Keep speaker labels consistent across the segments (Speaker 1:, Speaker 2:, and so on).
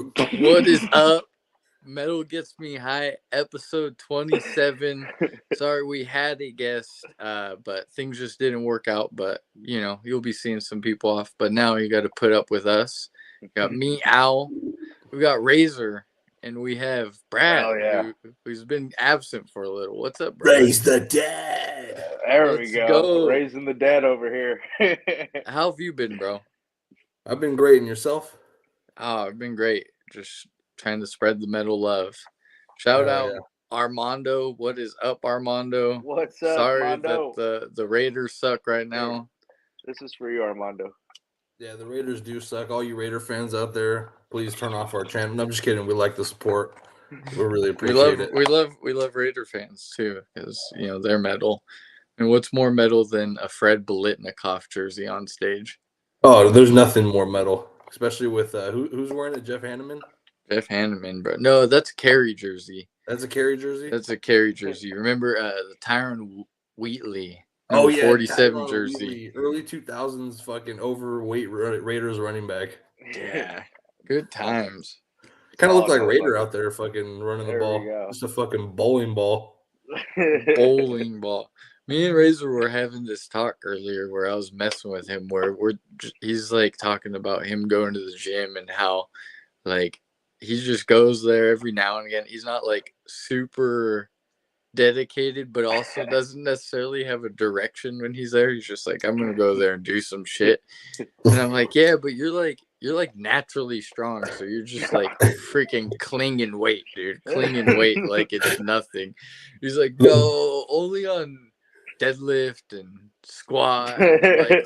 Speaker 1: What is up? Metal Gets Me High, episode 27. Sorry we had a guest, but things just didn't work out. But, you'll be seeing some people off. But now you got to put up with us. You got me, Al. We got Razor. And we have Brad, who's been absent for a little. What's up, Brad?
Speaker 2: Raise the dead.
Speaker 3: There we go. Raising the dead over here.
Speaker 1: How have you been, bro?
Speaker 2: I've been great. And yourself?
Speaker 1: Oh, I've been great. Just trying to spread the metal love. Shout out Armando. What is up, Armando?
Speaker 3: What's up,
Speaker 1: Sorry
Speaker 3: Armando?
Speaker 1: that the Raiders suck right now.
Speaker 3: This is for you, Armando.
Speaker 2: Yeah, the Raiders do suck. All you Raider fans out there, please turn off our channel. No, I'm just kidding. We like the support. We really appreciate it.
Speaker 1: We love Raider fans too, because they're metal. And what's more metal than a Fred Biletnikoff jersey on stage?
Speaker 2: Oh, there's nothing more metal, especially with who's wearing it? Jeff Hanneman.
Speaker 1: Jeff Hanneman, bro. No, that's a Carey jersey.
Speaker 2: That's a Carey jersey.
Speaker 1: That's a Carey jersey. Remember the Tyron Wheatley?
Speaker 2: Oh yeah,
Speaker 1: 47 jersey.
Speaker 2: Wheatley, early 2000s, fucking overweight Raiders running back.
Speaker 1: Yeah, good times.
Speaker 2: Kind of looked like Raider out there, fucking running the ball. Just a fucking bowling ball.
Speaker 1: Bowling ball. Me and Razor were having this talk earlier where I was messing with him, where he's like talking about him going to the gym and how like he just goes there every now and again. He's not like super dedicated, but also doesn't necessarily have a direction when he's there. He's just like, I'm gonna go there and do some shit. And I'm like, yeah, but you're like naturally strong, so you're just like freaking clinging weight, dude. Clinging weight like it's nothing. He's like, no, only on deadlift and squat. Like,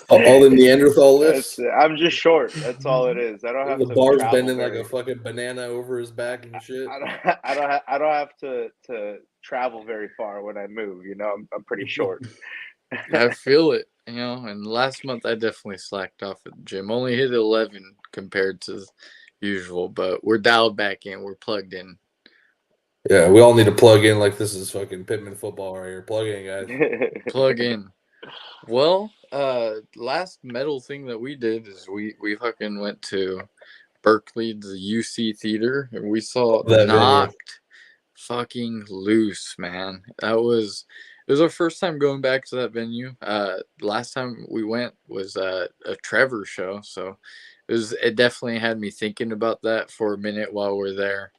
Speaker 2: all the Neanderthal lifts.
Speaker 3: I'm just short. That's all it is. I don't have
Speaker 2: the bars bending like a fucking banana over his back and shit.
Speaker 3: I don't have to travel very far when I move. I'm pretty short.
Speaker 1: I feel it. And last month I definitely slacked off at the gym. Only hit 11 compared to usual, but we're dialed back in. We're plugged in.
Speaker 2: Yeah, we all need to plug in like this is fucking Pittman football right here. Plug in, guys.
Speaker 1: Plug in. Well, last metal thing that we did is we fucking went to Berkeley, the UC Theater, and we saw Knocked fucking loose, man. It was our first time going back to that venue. Last time we went was a Trevor show, so it definitely had me thinking about that for a minute while we're there.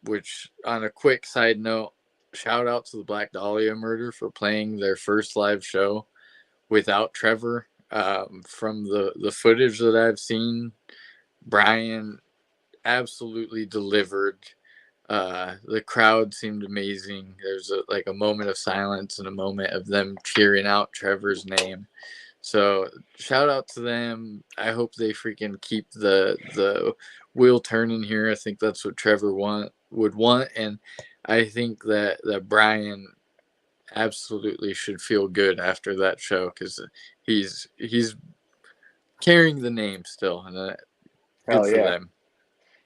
Speaker 1: Which, on a quick side note, shout out to the Black Dahlia Murder for playing their first live show without Trevor. From the footage that I've seen, Brian absolutely delivered. The crowd seemed amazing. There's a moment of silence and a moment of them cheering out Trevor's name. So shout out to them. I hope they freaking keep the wheel turning here. I think that's what Trevor would want, and I think that Brian absolutely should feel good after that show because he's carrying the name still, and good for them.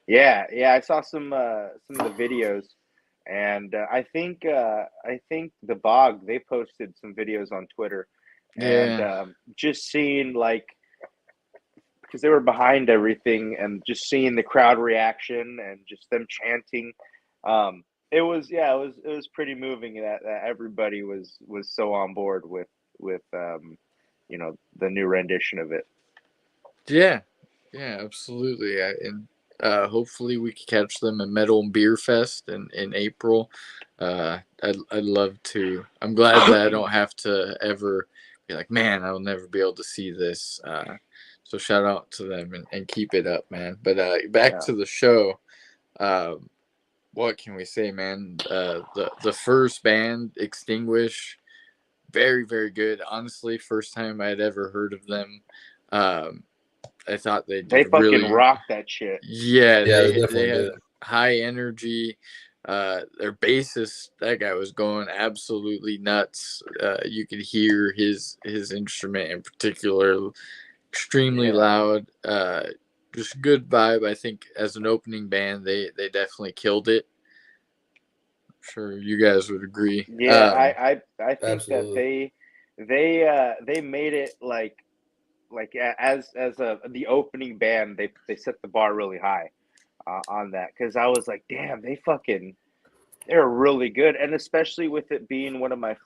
Speaker 3: Yeah, I saw some of the videos, and I think the Bog, they posted some videos on Twitter, and just seeing because they were behind everything, and just seeing the crowd reaction and just them chanting, it was pretty moving that everybody was so on board with the new rendition of it.
Speaker 1: Yeah, absolutely. And hopefully we can catch them at Metal and Beer Fest in April. I'd love to. I'm glad that I don't have to ever be like, man, I'll never be able to see this. So shout out to them and keep it up, man. But back to the show. What can we say, man? The first band, Extinguish, very, very good. Honestly, first time I'd ever heard of them. I thought they
Speaker 3: fucking
Speaker 1: really
Speaker 3: rocked that shit.
Speaker 1: Yeah, they had high energy. Their bassist, that guy was going absolutely nuts. You could hear his instrument in particular extremely loud. Just good vibe. I think as an opening band, they definitely killed it. I'm sure you guys would agree.
Speaker 3: Yeah, I think absolutely. That they made it like as the opening band, they set the bar really high on that, because I was like, damn, they're really good, and especially with it being one of my,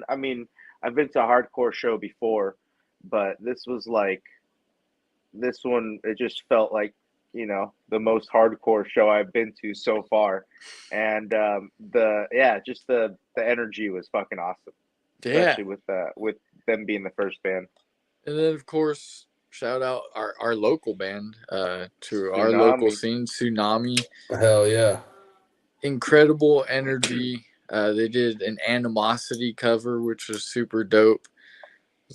Speaker 3: I mean, I've been to a hardcore show before, but this one, it just felt like, the most hardcore show I've been to so far, and just the energy was fucking awesome,
Speaker 1: Yeah.
Speaker 3: especially with them being the first band.
Speaker 1: And then of course, shout out our local band, to our local
Speaker 3: Tsunami.
Speaker 1: scene, Tsunami.
Speaker 2: Hell yeah.
Speaker 1: Incredible energy. They did an Animosity cover, which was super dope.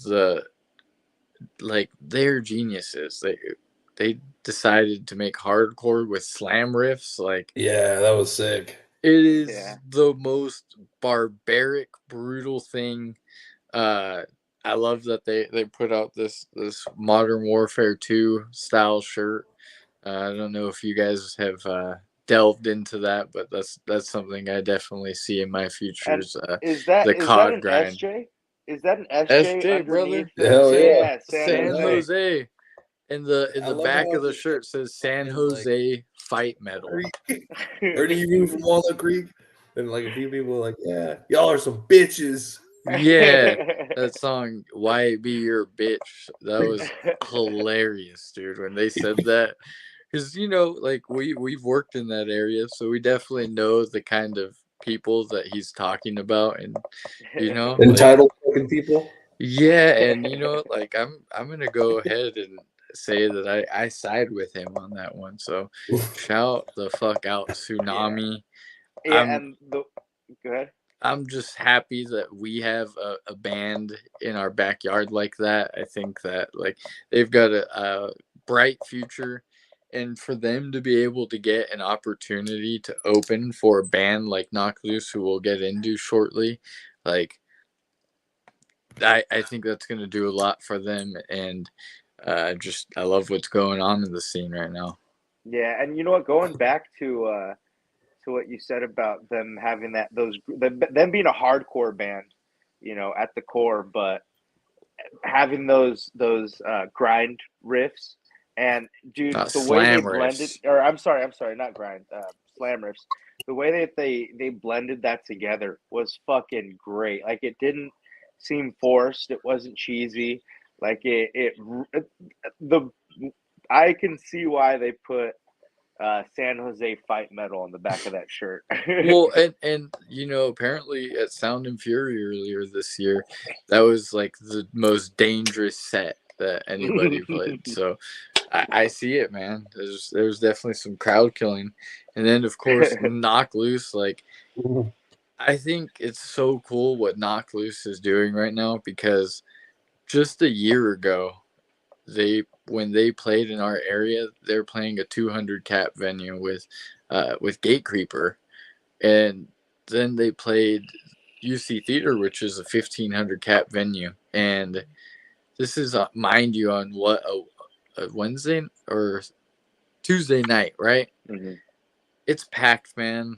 Speaker 1: The they're geniuses. They decided to make hardcore with slam riffs. Like,
Speaker 2: Yeah, that was sick.
Speaker 1: it is
Speaker 3: Yeah.
Speaker 1: the most barbaric, brutal thing. I love that they put out this Modern Warfare 2 style shirt. I don't know if you guys have delved into that, but that's something I definitely see in my
Speaker 3: And
Speaker 1: futures.
Speaker 3: is
Speaker 1: The
Speaker 3: that
Speaker 1: COD
Speaker 3: an
Speaker 1: grind.
Speaker 3: SJ? Is that an SJ
Speaker 1: SJ,
Speaker 3: underneath
Speaker 1: brother.
Speaker 3: the
Speaker 2: Hell yeah.
Speaker 3: San
Speaker 1: San
Speaker 3: Jose?
Speaker 1: Jose. In
Speaker 2: I
Speaker 1: the
Speaker 2: love
Speaker 1: back
Speaker 2: how
Speaker 1: of the
Speaker 2: it
Speaker 1: shirt says San
Speaker 2: is,
Speaker 1: Jose Fight Metal.
Speaker 2: Where do you move from Walnut Creek? And like a few people are like, yeah, y'all are some bitches.
Speaker 1: Yeah, that song "Why Be Your Bitch." That was hilarious, dude. When they said that, because like we've worked in that area, so we definitely know the kind of people that he's talking about, and like,
Speaker 2: Entitled fucking people.
Speaker 1: yeah, and like I'm gonna go ahead and say that I side with him on that one. So shout the fuck out, Tsunami.
Speaker 3: Yeah,
Speaker 1: I'm
Speaker 3: and go ahead.
Speaker 1: I'm just happy that we have a band in our backyard like that. I think that like they've got a bright future, and for them to be able to get an opportunity to open for a band like Knock Loose, who we'll get into shortly, like I think that's going to do a lot for them, and I love what's going on in the scene right now.
Speaker 3: Yeah, and you know what? Going back to what you said about them having them being a hardcore band, at the core, but having those grind riffs, and dude, the way they
Speaker 1: Slam
Speaker 3: blended,
Speaker 1: riffs.
Speaker 3: or I'm sorry, not grind, slam riffs. The way that they blended that together was fucking great. Like, it didn't seem forced. It wasn't cheesy. Like, the I can see why they put San Jose Fight Metal on the back of that shirt.
Speaker 1: Well, and apparently at Sound and Fury earlier this year, that was like the most dangerous set that anybody played. So I see it, man. There's definitely some crowd killing, and then of course Knock Loose. Like, I think it's so cool what Knock Loose is doing right now, because just a year ago, when they played in our area, they're playing a 200 cap venue with Gate Creeper, and then they played UC Theater, which is a 1,500 cap venue, and this is mind you on what a Wednesday or Tuesday night, right?
Speaker 3: Mm-hmm.
Speaker 1: It's packed, man.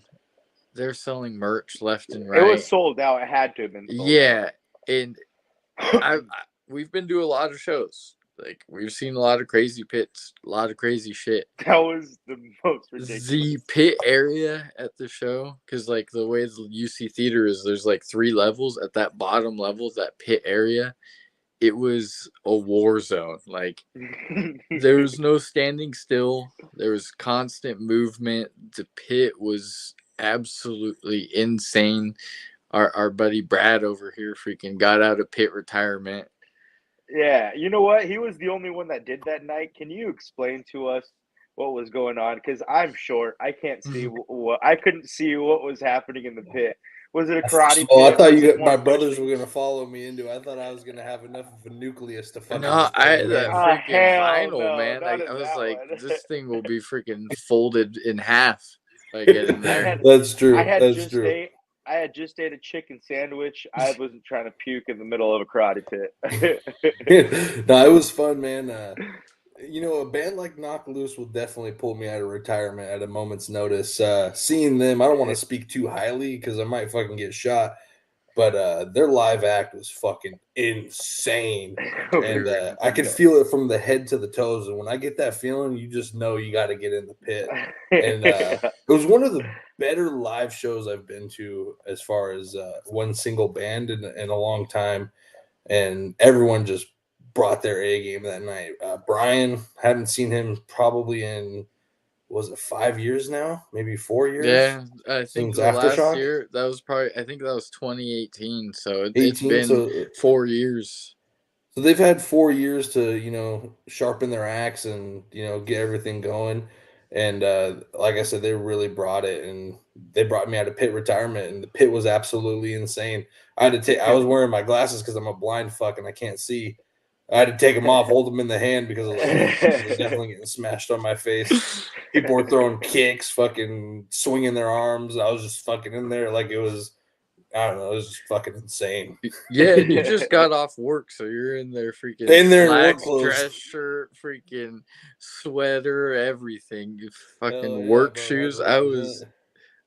Speaker 1: They're selling merch left and
Speaker 3: It
Speaker 1: right.
Speaker 3: was sold out. It had to have been sold
Speaker 1: Yeah, and we've been to a lot of shows. Like, we've seen a lot of crazy pits, a lot of crazy shit.
Speaker 3: That was the most ridiculous.
Speaker 1: The pit area at the show, because like the way the UC Theater is, there's like 3 levels. At that bottom level, that pit area, it was a war zone. Like, there was no standing still. There was constant movement. The pit was absolutely insane. Our buddy Brad over here freaking got out of pit retirement.
Speaker 3: Yeah, you know what? He was the only one that did that night. Can you explain to us what was going on? Because I'm short. I can't see what I couldn't see what was happening in the pit. Was it a karate
Speaker 2: Well, I
Speaker 3: pit?
Speaker 2: thought
Speaker 3: Was it
Speaker 2: my
Speaker 3: more
Speaker 2: brothers
Speaker 3: pushing?
Speaker 2: were gonna follow me into it. I thought I was gonna have enough of a nucleus to fucking
Speaker 1: No,
Speaker 2: just throw
Speaker 1: I
Speaker 2: me
Speaker 1: that
Speaker 2: in.
Speaker 1: freaking
Speaker 3: Hell
Speaker 1: vinyl,
Speaker 3: no,
Speaker 1: man.
Speaker 3: not
Speaker 1: I
Speaker 3: in
Speaker 1: was
Speaker 3: that
Speaker 1: like,
Speaker 3: one.
Speaker 1: this thing will be freaking folded in half if I get in there.
Speaker 2: That's
Speaker 3: I
Speaker 2: true.
Speaker 3: had
Speaker 2: That's
Speaker 3: just
Speaker 2: true.
Speaker 3: ate I had just ate a chicken sandwich. I wasn't trying to puke in the middle of a karate pit.
Speaker 2: No, it was fun, man. A band like Knock Loose will definitely pull me out of retirement at a moment's notice. Seeing them, I don't want to speak too highly because I might fucking get shot. but their live act was fucking insane. And I could
Speaker 3: Yeah.
Speaker 2: feel it from the head to the toes. And when I get that feeling, you just know you got to get in the pit. And it was one of the better live shows I've been to as far as one single band in a long time. And everyone just brought their A game that night. Brian, hadn't seen him probably in, was it 5 years now? Maybe 4 years?
Speaker 1: Yeah, I think
Speaker 2: Since
Speaker 1: the last
Speaker 2: Aftershock?
Speaker 1: year, that was probably, I think that was 2018. So it's
Speaker 2: 18.
Speaker 1: been 4 years.
Speaker 2: So they've had 4 years to, sharpen their axe and, get everything going. And like I said, they really brought it, and they brought me out of pit retirement, and the pit was absolutely insane. I was wearing my glasses because I'm a blind fuck and I can't see. I had to take them off, hold them in the hand because I was like, oh, shit, they're definitely getting smashed on my face. People were throwing kicks, fucking swinging their arms. I was just fucking in there like it was, I don't know, it was just fucking insane.
Speaker 1: Yeah, you just got off work, so you're in there freaking
Speaker 2: In there in work
Speaker 1: slacks,
Speaker 2: clothes.
Speaker 1: dress shirt, freaking sweater, everything. You fucking
Speaker 2: Hell yeah,
Speaker 1: work
Speaker 2: bro,
Speaker 1: shoes.
Speaker 2: had to represent.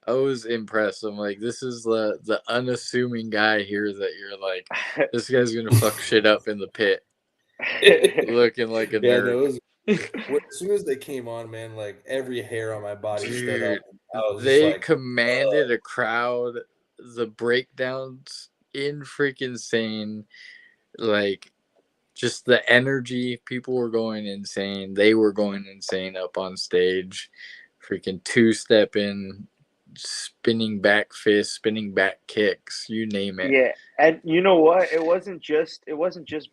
Speaker 1: I was impressed. I'm like, this is the unassuming guy here that you're like, this guy's gonna fuck shit up in the pit, looking like a
Speaker 2: Yeah,
Speaker 1: nerd.
Speaker 2: no, as soon as they came on, man, like every hair on my body stood up.
Speaker 1: Dude,
Speaker 2: I was just
Speaker 1: they
Speaker 2: like,
Speaker 1: commanded a crowd. The breakdowns insane. Like, just the energy, people were going insane. They were going insane up on stage. Freaking two-stepping, spinning back fists, spinning back kicks, you name it.
Speaker 3: Yeah, and you know what? It wasn't just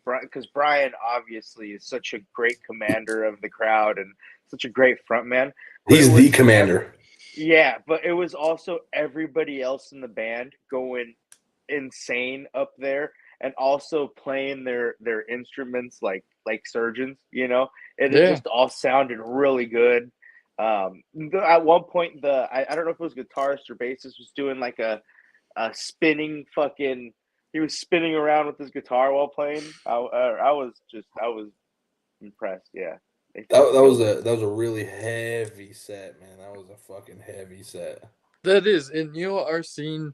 Speaker 3: Brian, because Brian obviously is such a great commander of the crowd and such a great frontman. But
Speaker 2: he's
Speaker 3: it
Speaker 2: the
Speaker 3: was
Speaker 2: commander.
Speaker 3: yeah, but it was also everybody else in the band going insane up there and also playing their instruments like surgeons, and it
Speaker 1: Yeah.
Speaker 3: just all sounded really good. At one point, I don't know if it was guitarist or bassist was doing like a spinning fucking. He was spinning around with his guitar while playing. I was impressed. Yeah,
Speaker 2: That was a really heavy set, man. That was a fucking heavy set.
Speaker 1: That is, and our scene,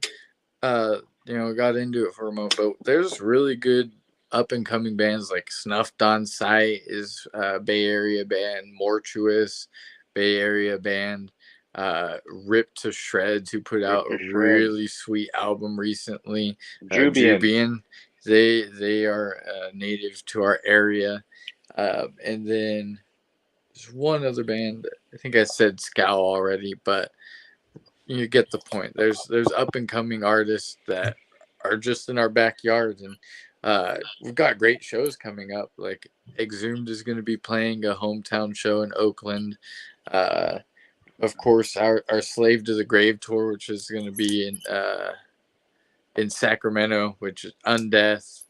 Speaker 1: got into it for a moment, but there's really good up and coming bands like Snuffed on Sight is a Bay Area band, Mortuous, Bay Area band, Ripped to Shreds, who put out a really sweet album recently. Jubian. They are native to our area, and then there's one other band. I think I said Scowl already, but you get the point. There's up and coming artists that are just in our backyard, and we've got great shows coming up. Like Exhumed is going to be playing a hometown show in Oakland. Of course, our Slave to the Grave tour, which is going to be in Sacramento, which is Undeath,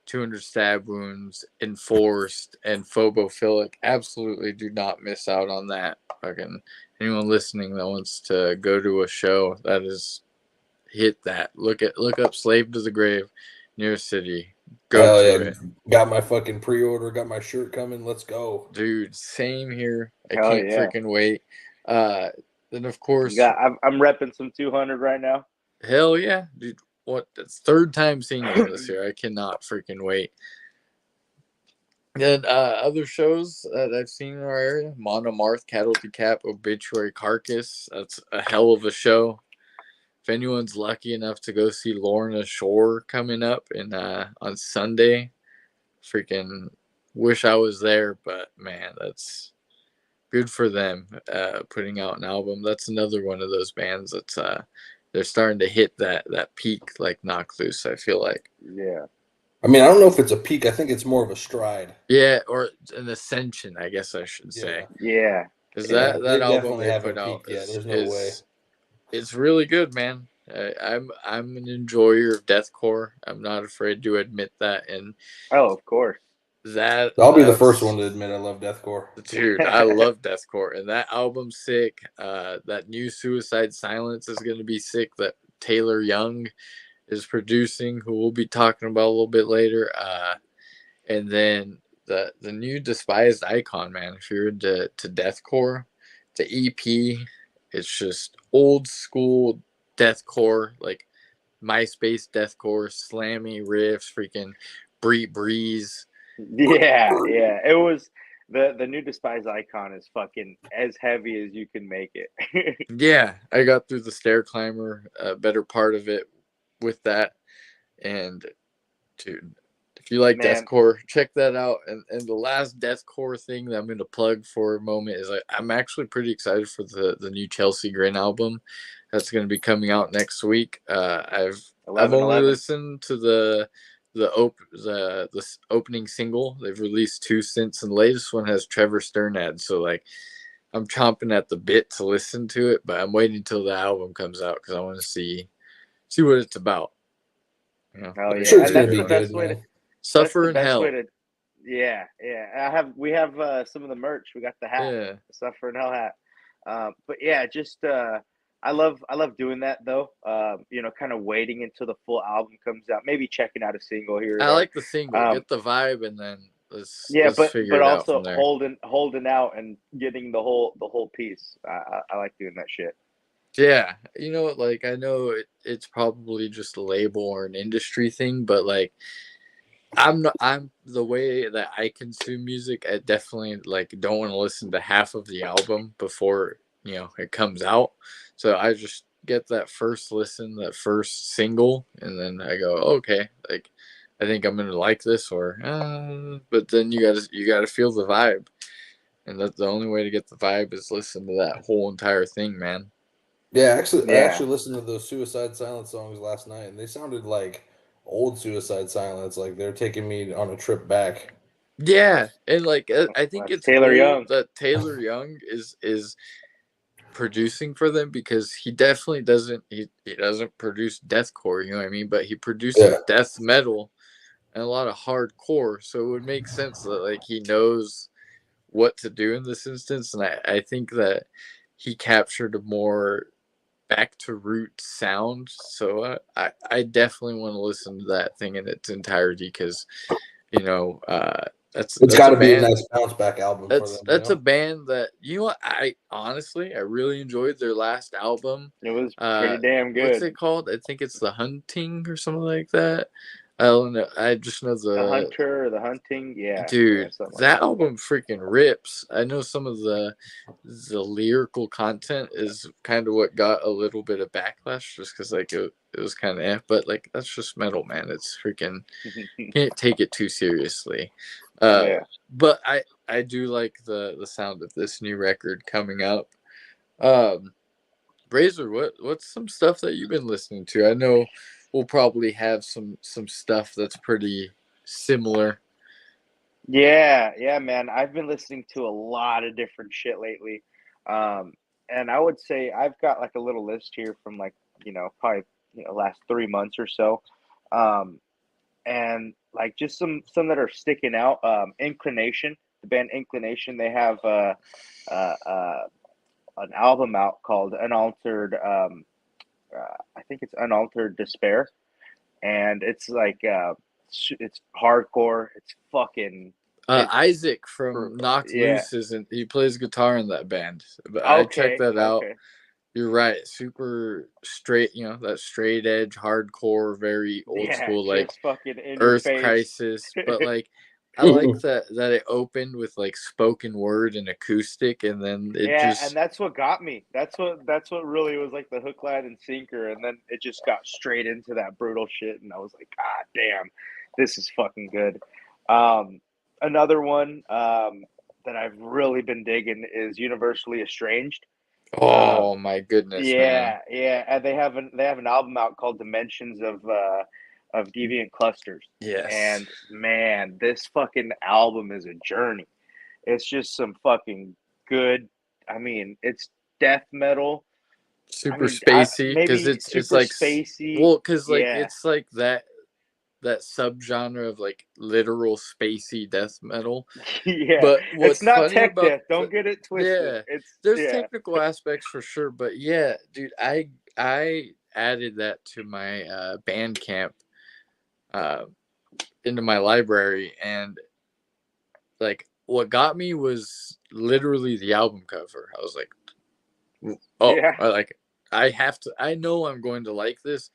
Speaker 1: 200 Stab Wounds, Enforced, and Phobophilic. Absolutely do not miss out on that. Fucking anyone listening that wants to go to a show, that is, hit that. Look up Slave to the Grave, Near City. Go to it.
Speaker 2: Got my fucking pre-order, got my shirt coming. Let's go.
Speaker 1: Dude, same here. I can't freaking wait. Then of course,
Speaker 3: I'm repping some 200 right now.
Speaker 1: Hell yeah, dude. What? That's third time seeing them this year. I cannot freaking wait. Then other shows that I've seen in our area: Monomarth, Cattle Decap, Obituary Carcass. That's a hell of a show. If anyone's lucky enough to go see Lorna Shore coming up on Sunday, freaking wish I was there. But man, that's good for them. Putting out an album. That's another one of those bands that's they're starting to hit that peak like Knock Loose, I feel like.
Speaker 3: Yeah.
Speaker 2: I mean, I don't know if it's a peak. I think it's more of a stride.
Speaker 1: Yeah, or an ascension, I guess I should say.
Speaker 3: Yeah.
Speaker 1: Because that album they put out
Speaker 2: there's no way.
Speaker 1: It's really good, man. I'm an enjoyer of deathcore. I'm not afraid to admit that. And
Speaker 3: of course.
Speaker 2: I'll be the first one to admit I love deathcore.
Speaker 1: Dude, I love deathcore, and that album's sick. That new Suicide Silence is going to be sick. That Taylor Young is producing, who we'll be talking about a little bit later. And then the new Despised Icon, man. If you're into deathcore, the EP, it's just old school deathcore, like MySpace deathcore, slammy riffs, freaking breeze.
Speaker 3: Yeah, yeah. It was the new Despise Icon is fucking as heavy as you can make it.
Speaker 1: Yeah, I got through the Stair Climber, better part of it with that, and dude, if you like
Speaker 3: Man,
Speaker 1: deathcore, check that out. And the last deathcore thing that I'm going to plug for a moment is I'm actually pretty excited for the new Chelsea Grin album that's going to be coming out next week. I've only
Speaker 3: 11/11.
Speaker 1: listened to the opening single. They've released 2 since, and the latest one has Trevor Sternad. So like, I'm chomping at the bit to listen to it, but I'm waiting until the album comes out because I want to see what it's about. You know,
Speaker 3: Oh
Speaker 2: I'm sure
Speaker 3: yeah,
Speaker 2: it's
Speaker 3: and
Speaker 2: gonna
Speaker 3: that's
Speaker 2: be
Speaker 3: the
Speaker 2: good,
Speaker 3: best way to.
Speaker 2: man.
Speaker 3: That's the
Speaker 1: Suffer in
Speaker 3: best way
Speaker 1: Hell.
Speaker 3: to. Yeah, yeah. We have some of the merch. We got the hat,
Speaker 1: Yeah.
Speaker 3: the Suffer and Hell hat. But yeah, just I love doing that though. Kind of waiting until the full album comes out. Maybe checking out a single here or
Speaker 1: I
Speaker 3: there.
Speaker 1: like the single. Get the vibe, and then
Speaker 3: Yeah,
Speaker 1: let's figure
Speaker 3: but
Speaker 1: it out
Speaker 3: also
Speaker 1: from there.
Speaker 3: holding out and getting the whole piece. I like doing that shit.
Speaker 1: Yeah, like I know it's probably just a label or an industry thing, but like I'm the way that I consume music. I definitely like don't want to listen to half of the album before it comes out. So I just get that first listen, that first single, and then I go, okay, like I think I'm gonna like this, or but then you gotta feel the vibe, and that's the only way to get the vibe is listen to that whole entire thing, man.
Speaker 2: Yeah, I
Speaker 3: Yeah.
Speaker 2: actually listened to those Suicide Silence songs last night, and they sounded like old Suicide Silence. Like they're taking me on a trip back.
Speaker 1: Yeah, and like I think
Speaker 3: That's
Speaker 1: it's
Speaker 3: Taylor
Speaker 1: cool
Speaker 3: Young.
Speaker 1: that Taylor Young is producing for them because he definitely doesn't produce deathcore, you know what I mean? But he
Speaker 2: Yeah,
Speaker 1: produces death metal and a lot of hardcore, so it would make sense that like he knows what to do in this instance, and I think that he captured a more back to root sound. So I definitely want to listen to that thing in its entirety because you know that's
Speaker 2: it's got
Speaker 1: a
Speaker 2: to be a
Speaker 1: band
Speaker 2: nice bounce back album for them.
Speaker 1: that's a band that what I honestly I really enjoyed their last album.
Speaker 3: It was pretty damn
Speaker 1: What's
Speaker 3: good.
Speaker 1: it called? I think it's The Hunting or something like that. I don't know. I just know
Speaker 3: The Hunter, the Hunting, yeah,
Speaker 1: dude,
Speaker 3: something like
Speaker 1: that
Speaker 3: that.
Speaker 1: album freaking rips. I know some of the lyrical content is kind of what got a little bit of backlash just because like it was kind of but like that's just metal, man. It's freaking can't take it too seriously. Uh,
Speaker 3: Yeah.
Speaker 1: but I do like the sound of this new record coming up. Um, Razor, what's some stuff that you've been listening to? I know we'll probably have some stuff that's pretty similar.
Speaker 3: Yeah, man. I've been listening to a lot of different shit lately. Um, and I would say I've got like a little list here from like, probably, last 3 months or so. Um, and like just some that are sticking out. Inclination, the band Inclination, they have uh, uh, an album out called Unaltered. I think it's Unaltered Despair, and it's like it's hardcore. It's fucking. It's
Speaker 1: Isaac from Knocked
Speaker 3: yeah.
Speaker 1: Loose isn't he plays guitar in that band, but I checked
Speaker 3: Okay,
Speaker 1: that out.
Speaker 3: okay.
Speaker 1: You're right, super straight, that straight edge hardcore, very old
Speaker 3: Yeah,
Speaker 1: school like
Speaker 3: just fucking in your
Speaker 1: Earth
Speaker 3: face.
Speaker 1: Crisis, but like I like that it opened with like spoken word and acoustic, and then it
Speaker 3: Yeah, and
Speaker 1: just
Speaker 3: that's what got me. That's what really was like the hook, line, and sinker, and then it just got straight into that brutal shit, and I was like, God damn, this is fucking good. Another one that I've really been digging is Universally Estranged.
Speaker 1: oh
Speaker 3: Um,
Speaker 1: my goodness, man.
Speaker 3: yeah, and they have an album out called Dimensions of Deviant Clusters,
Speaker 1: Yes,
Speaker 3: and man, this fucking album is a journey. It's just some fucking good. I mean, it's death metal. I
Speaker 1: super
Speaker 3: mean,
Speaker 1: spacey because
Speaker 3: maybe
Speaker 1: it's
Speaker 3: super
Speaker 1: like
Speaker 3: spacey.
Speaker 1: well because like
Speaker 3: Yeah,
Speaker 1: it's like that subgenre of like literal spacey death metal.
Speaker 3: yeah.
Speaker 1: But
Speaker 3: It's
Speaker 1: what's
Speaker 3: not
Speaker 1: funny
Speaker 3: tech
Speaker 1: about
Speaker 3: death. Don't get it twisted.
Speaker 1: yeah,
Speaker 3: It's
Speaker 1: there's
Speaker 3: yeah.
Speaker 1: technical aspects for sure, but yeah, dude, I added that to my Bandcamp uh, into my library, and like what got me was literally the album cover. I was like, oh,
Speaker 3: Yeah.
Speaker 1: I like I know I'm going to like this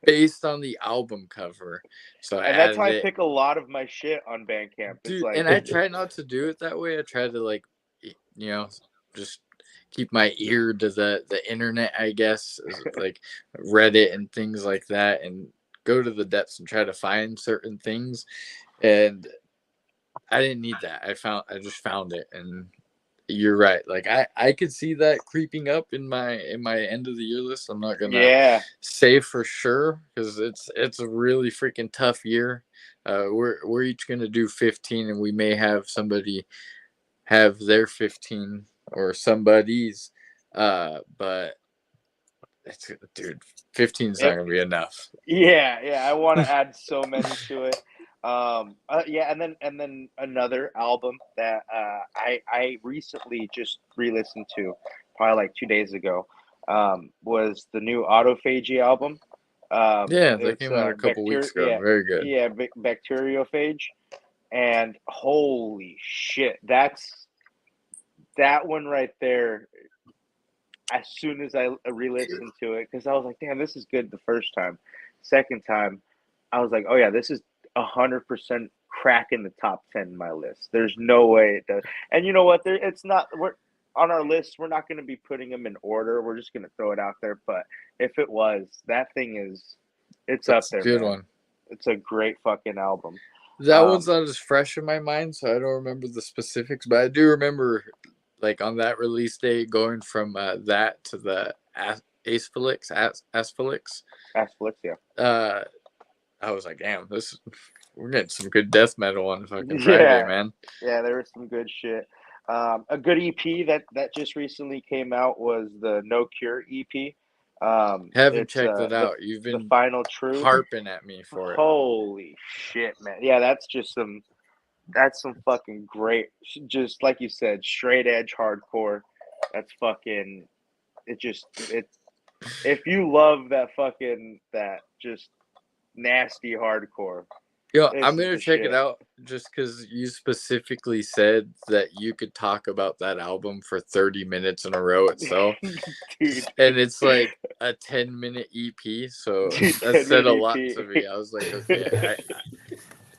Speaker 1: based on the album cover. So I
Speaker 3: And that's how
Speaker 1: added
Speaker 3: I
Speaker 1: it.
Speaker 3: pick a lot of my shit on Bandcamp. It's
Speaker 1: Dude,
Speaker 3: like,
Speaker 1: and I try not to do it that way. I try to like, just keep my ear to the internet, I guess, like Reddit and things like that, and go to the depths and try to find certain things. And I didn't need that. I just found it, and you're right. Like I could see that creeping up in my end of the year list. I'm not gonna
Speaker 3: yeah,
Speaker 1: say for sure because it's a really freaking tough year. We're each gonna do 15, and we may have somebody have their 15 or somebody's. But it's dude, 15 is not
Speaker 3: it,
Speaker 1: gonna be enough.
Speaker 3: yeah. I want to add so many to it. Yeah, and then another album that I recently just re-listened to, probably like 2 days ago, was the new Autophagy album.
Speaker 1: Yeah, that
Speaker 3: It's
Speaker 1: came out a couple weeks ago. Very good.
Speaker 3: Bacteriophage, and holy shit, that one right there. As soon as I re-listened to it, because I was like, damn, this is good the first time. Second time, I was like, oh yeah, this is 100% cracking the top 10 in my list. There's no way it does. And you know what? It's not. We're on our list. We're not going to be putting them in order. We're just going to throw it out there. But if it was, that thing is, it's up
Speaker 1: That's a
Speaker 3: there,
Speaker 1: good
Speaker 3: man.
Speaker 1: one.
Speaker 3: It's a great fucking album.
Speaker 1: That one's not as fresh in my mind, so I don't remember the specifics, but I do remember, like on that release day, going from that to the Asphalix,
Speaker 3: Asphyxia.
Speaker 1: I was like, damn, we're getting some good death metal on fucking Friday,
Speaker 3: Yeah,
Speaker 1: man.
Speaker 3: yeah, there was some good shit. A good EP that just recently came out was the No Cure EP.
Speaker 1: Haven't
Speaker 3: It's
Speaker 1: checked it out. You've
Speaker 3: the
Speaker 1: been
Speaker 3: Final Truth.
Speaker 1: harping at me for it.
Speaker 3: Holy shit, man! Yeah, that's some fucking great, just like you said, straight edge hardcore. That's fucking. It. If you love that just nasty hardcore,
Speaker 1: Yo,
Speaker 3: this
Speaker 1: I'm
Speaker 3: is
Speaker 1: gonna
Speaker 3: the
Speaker 1: check it
Speaker 3: shit.
Speaker 1: out just because you specifically said that you could talk about that album for 30 minutes in a row itself,
Speaker 3: Dude,
Speaker 1: and it's like a 10-minute EP. So
Speaker 3: dude,
Speaker 1: that
Speaker 3: 10
Speaker 1: said a
Speaker 3: minute
Speaker 1: lot to
Speaker 3: EP.
Speaker 1: me. I was like, okay,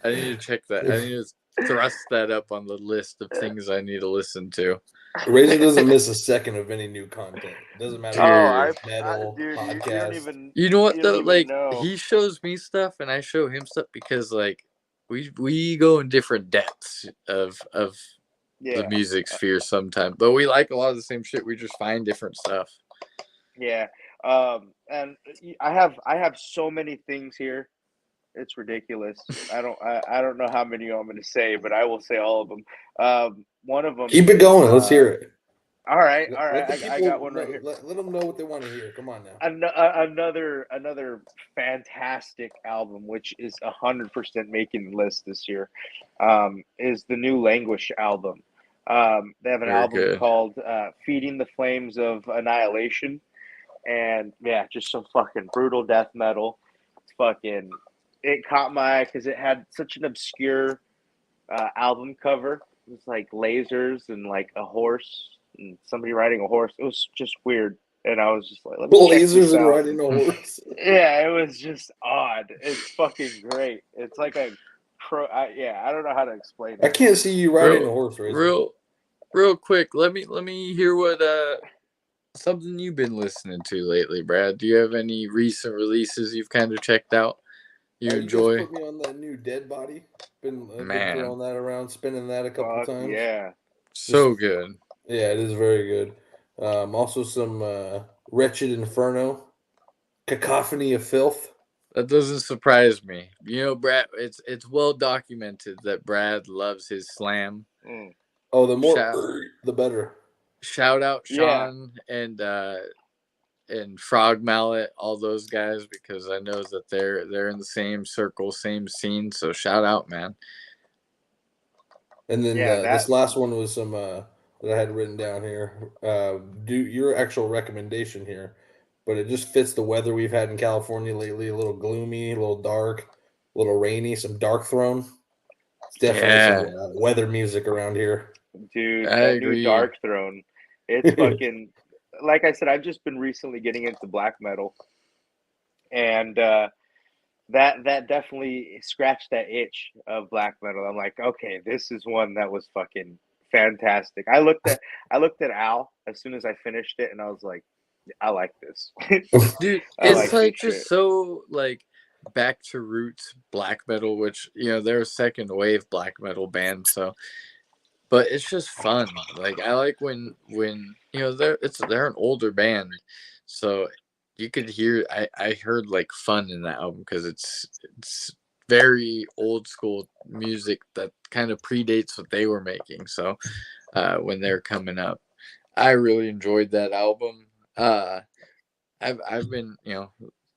Speaker 1: I need to check that. I need to thrust that up on the list of things I need to listen to.
Speaker 2: Razor doesn't miss a second of any new content. Doesn't matter
Speaker 3: Oh,
Speaker 2: if it's metal,
Speaker 3: dude, you don't
Speaker 2: podcast.
Speaker 3: even
Speaker 1: You know what
Speaker 3: you don't
Speaker 1: though?
Speaker 3: even
Speaker 1: Like
Speaker 3: know.
Speaker 1: he shows me stuff and I show him stuff because like we go in different depths of the
Speaker 3: Yeah,
Speaker 1: music sphere sometimes, but we like a lot of the same shit. We just find different stuff.
Speaker 3: yeah. And I have so many things here. It's ridiculous. I don't know how many I'm going to say, but I will say all of them. One of them
Speaker 2: Keep it
Speaker 3: is
Speaker 2: going. Let's hear it.
Speaker 3: all right, all
Speaker 2: Let the
Speaker 3: right. I
Speaker 2: people
Speaker 3: got one right here.
Speaker 2: let them know what they want to hear. Come on now.
Speaker 3: Another fantastic album, which is 100% making the list this year, is the new Languish album. They have an
Speaker 1: Very
Speaker 3: album
Speaker 1: good.
Speaker 3: called "Feeding the Flames of Annihilation," and yeah, just some fucking brutal death metal. It's fucking. It caught my eye because it had such an obscure album cover. It was like lasers and like a horse and somebody riding a horse. It was just weird. And I was just like, let me check
Speaker 2: Lasers
Speaker 3: this
Speaker 2: and
Speaker 3: out.
Speaker 2: riding a horse.
Speaker 3: Yeah, it was just odd. It's fucking great. It's like a yeah, I don't know how to explain
Speaker 2: I
Speaker 3: it.
Speaker 2: can't see you riding a horse, Razor.
Speaker 1: Real quick. Let me hear what something you've been listening to lately, Brad. Do you have any recent releases you've kind of checked out? You
Speaker 2: You guys
Speaker 1: enjoy?
Speaker 2: put me on that new Dead Body. I've been
Speaker 1: Man,
Speaker 2: throwing that around, spinning that a couple
Speaker 3: Fuck
Speaker 2: times.
Speaker 3: yeah.
Speaker 1: so good.
Speaker 2: Yeah, it is very good. Also some Wretched Inferno, Cacophony of Filth.
Speaker 1: That doesn't surprise me. You know, Brad. It's well documented that Brad loves his slam.
Speaker 3: Mm.
Speaker 2: Oh, the more
Speaker 1: Shout,
Speaker 2: the better.
Speaker 1: shout out
Speaker 3: Yeah.
Speaker 1: Sean and Frog Mallet, all those guys, because I know that they're in the same circle, same scene. So shout out, man.
Speaker 2: And then
Speaker 3: Yeah,
Speaker 2: this last one was some that I had written down here. Do your actual recommendation here, but it just fits the weather we've had in California lately. A little gloomy, a little dark, a little rainy. Some Dark Throne. It's definitely some weather music around here.
Speaker 3: dude,
Speaker 1: I
Speaker 3: that new
Speaker 1: agree.
Speaker 3: Dark Throne. It's fucking like I said, I've just been recently getting into black metal, and that definitely scratched that itch of black metal. I'm like, okay, this is one that was fucking fantastic. I looked at Al as soon as I finished it, and I was like, I like this.
Speaker 1: Dude,
Speaker 3: I
Speaker 1: it's
Speaker 3: like this
Speaker 1: like
Speaker 3: shit.
Speaker 1: just so like back to roots black metal, which they're a second wave black metal band, so but it's just fun. Like I like when they're an older band, so you could hear I heard like fun in that album because it's very old school music that kind of predates what they were making. So when they're coming up, I really enjoyed that album. I've been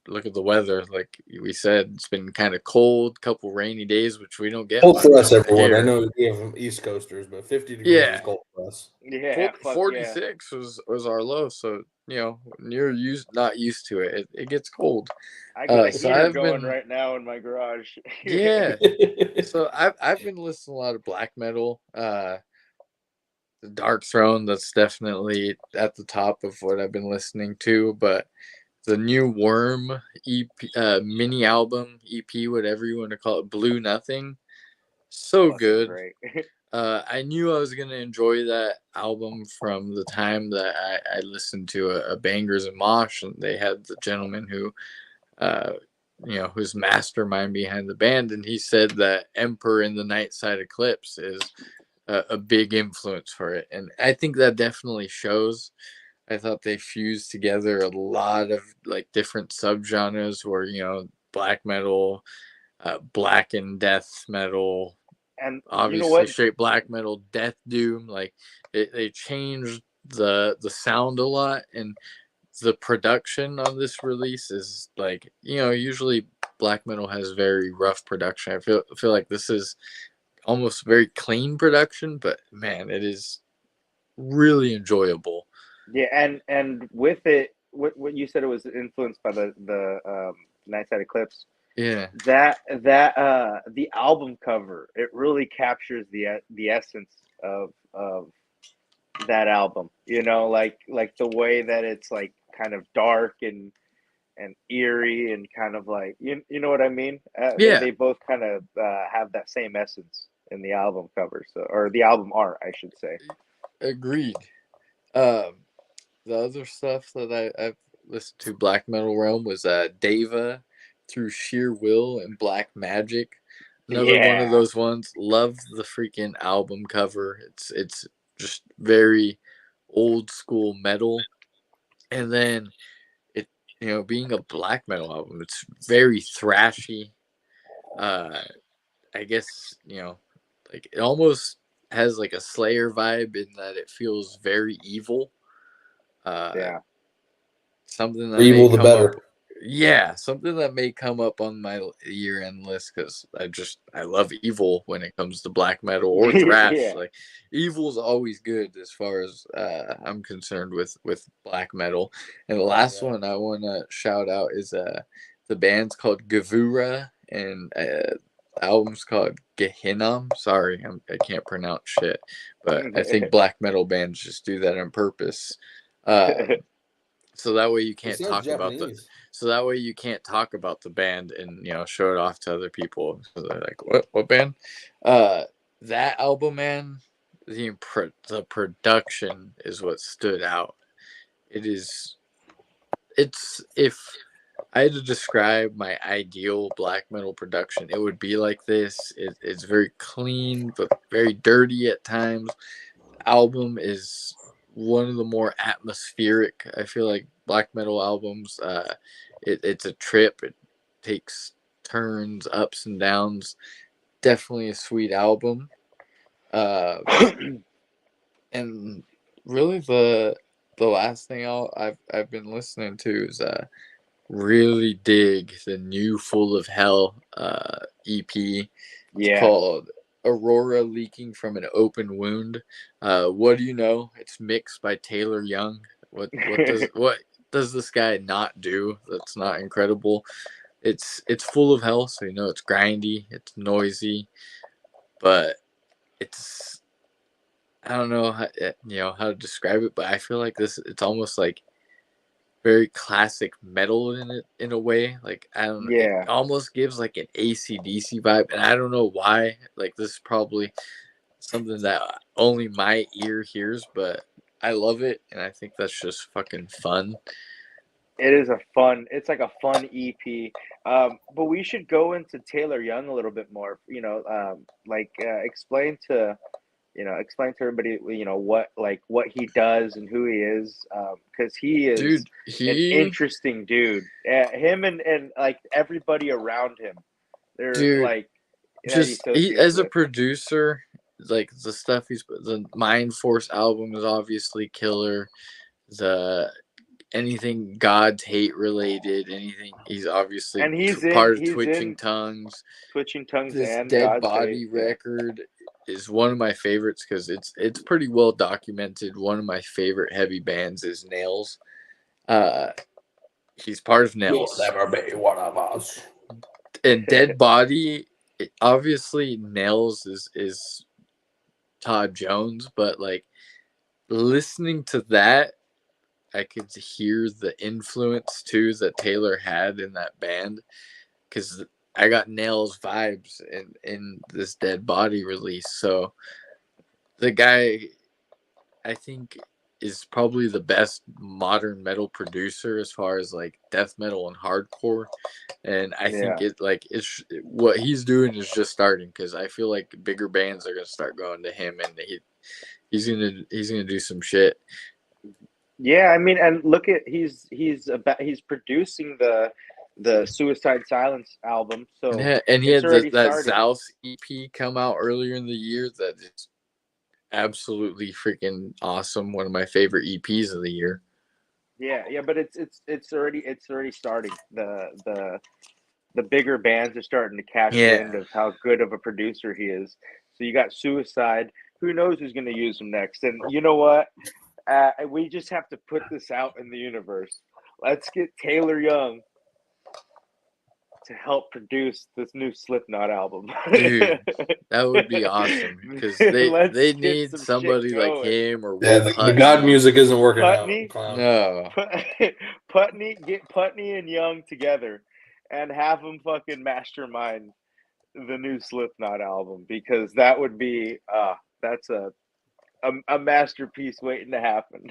Speaker 1: look at the weather, like we said, it's been kind of cold, couple rainy days, which we don't get
Speaker 2: Cold for
Speaker 1: much
Speaker 2: us, everyone. I
Speaker 1: here.
Speaker 2: know we have East Coasters, but 50 degrees is
Speaker 1: Yeah,
Speaker 2: cold for us.
Speaker 3: Yeah, fuck yeah.
Speaker 1: 46 was our low, so you're not used to it. It gets cold.
Speaker 3: I got a
Speaker 1: So
Speaker 3: heater
Speaker 1: I've
Speaker 3: going
Speaker 1: been
Speaker 3: right now in my garage.
Speaker 1: yeah. So I've been listening to a lot of black metal. The Dark Throne, that's definitely at the top of what I've been listening to, but the new Worm EP, mini album, EP, whatever you want to call it, Blue Nothing, so
Speaker 3: Fucking
Speaker 1: good.
Speaker 3: great.
Speaker 1: I knew I was gonna enjoy that album from the time that I listened to a Bangers and Mosh, and they had the gentleman who, uh, who's mastermind behind the band, and he said that Emperor in the Night Side Eclipse is a big influence for it, and I think that definitely shows. I thought they fused together a lot of like different subgenres, where black metal, black and death metal,
Speaker 3: And you know
Speaker 1: obviously
Speaker 3: what?
Speaker 1: straight black metal, death doom. Like they changed the sound a lot, and the production on this release is like usually black metal has very rough production. I feel like this is almost very clean production, but man, it is really enjoyable.
Speaker 3: Yeah, and with it, what you said, it was influenced by the Night Side Eclipse.
Speaker 1: Yeah,
Speaker 3: That the album cover, it really captures the essence of that album. Like the way that it's like kind of dark and eerie and kind of like you know what I mean. They
Speaker 1: yeah,
Speaker 3: both kind of have that same essence in the album cover, so, or the album art, I should say.
Speaker 1: agreed. Um, the other stuff that I've listened to black metal realm was Deva, Through Sheer Will, and Black Magic. Another one of
Speaker 3: Yeah,
Speaker 1: those ones. Love the freaking album cover. It's just very old school metal, and then it being a black metal album, it's very thrashy. Uh, I guess like it almost has like a Slayer vibe in that it feels very evil. Uh,
Speaker 3: yeah.
Speaker 1: something
Speaker 2: The
Speaker 1: that may
Speaker 2: evil, the
Speaker 1: come up.
Speaker 2: better.
Speaker 1: Yeah, something that may come up on my year-end list because I love evil when it comes to black metal or thrash.
Speaker 3: Yeah.
Speaker 1: Like evil's always good as far as I'm concerned with black metal. And the last
Speaker 2: Yeah.
Speaker 1: one I want to shout out is the band's called Gavura, and the album's called Gehinnom. Sorry, I can't pronounce shit, but I think black metal bands just do that on purpose. So that way you
Speaker 2: It
Speaker 1: can't
Speaker 2: sounds
Speaker 1: talk about
Speaker 2: Japanese.
Speaker 1: the band and show it off to other people. So they're like, what band? Uh, that album, man, the production is what stood out. It's if I had to describe my ideal black metal production, it would be like this. It's very clean but very dirty at times. Album is one of the more atmospheric. I feel like black metal albums. It's a trip. It takes turns, ups and downs. Definitely a sweet album. Uh, and really the last thing I've been listening to is really dig the new Full of Hell EP. It's
Speaker 3: Yeah.
Speaker 1: called Aurora Leaking from an Open Wound. What do you know? It's mixed by Taylor Young. What does this guy not do? That's not incredible. It's full of hell, so it's grindy, it's noisy, but it's I don't know how, how to describe it, but I feel like it's almost like very classic metal in it in a way. Like I don't know, it
Speaker 3: Yeah,
Speaker 1: almost gives like an AC/DC vibe, and I don't know why. Like this is probably something that only my ear hears, but I love it, and I think that's just fucking fun.
Speaker 3: it is it's like a fun EP. But we should go into Taylor Young a little bit more. Explain to everybody, what he does and who he is, because he is
Speaker 1: Dude,
Speaker 3: an
Speaker 1: he
Speaker 3: interesting dude. Him and like everybody around him, they're
Speaker 1: dude
Speaker 3: like that he
Speaker 1: just he
Speaker 3: associates
Speaker 1: as a
Speaker 3: with.
Speaker 1: producer, like the Mind Force album is obviously killer. The anything God's hate related, anything he's obviously
Speaker 3: And
Speaker 1: part of
Speaker 3: he's
Speaker 1: Twitching
Speaker 3: in
Speaker 1: Tongues.
Speaker 3: Twitching Tongues
Speaker 1: This
Speaker 3: and
Speaker 1: Dead
Speaker 3: God's Hate.
Speaker 1: Body
Speaker 3: Yeah.
Speaker 1: record is one of my favorites because it's pretty well documented. One of my favorite heavy bands is Nails. He's part of Nails.
Speaker 2: You'll never be one of us.
Speaker 1: And Dead Body, obviously Nails is Todd Jones, but like listening to that, I could hear the influence too that Taylor had in that band because I got Nails vibes in this Dead Body release. So the guy, I think, is probably the best modern metal producer as far as like death metal and hardcore. And I think
Speaker 3: Yeah.
Speaker 1: it's what he's doing is just starting because I feel like bigger bands are gonna start going to him, and he's gonna do some shit.
Speaker 3: Yeah, I mean, and look at he's producing the Suicide Silence album, so
Speaker 1: Yeah, and he
Speaker 3: it's
Speaker 1: had
Speaker 3: already
Speaker 1: that
Speaker 3: starting.
Speaker 1: Zaus EP come out earlier in the year that is absolutely freaking awesome. One of my favorite EPs of the year.
Speaker 3: Yeah, but it's already starting. The bigger bands are starting to catch
Speaker 1: Yeah,
Speaker 3: wind of how good of a producer he is. So you got Suicide. Who knows who's going to use him next? And you know what? We just have to put this out in the universe. Let's get Taylor Young to help produce this new Slipknot album.
Speaker 1: dude, that would be awesome because they
Speaker 3: Let's get
Speaker 1: need
Speaker 3: some shit
Speaker 1: somebody like
Speaker 3: going.
Speaker 1: him or
Speaker 2: Yeah,
Speaker 1: Will
Speaker 2: the God
Speaker 1: Putney.
Speaker 2: music isn't working out.
Speaker 3: Putney,
Speaker 2: Clown.
Speaker 1: No,
Speaker 3: Get Putney and Young together, and have them fucking mastermind the new Slipknot album, because that would be that's a masterpiece waiting to happen.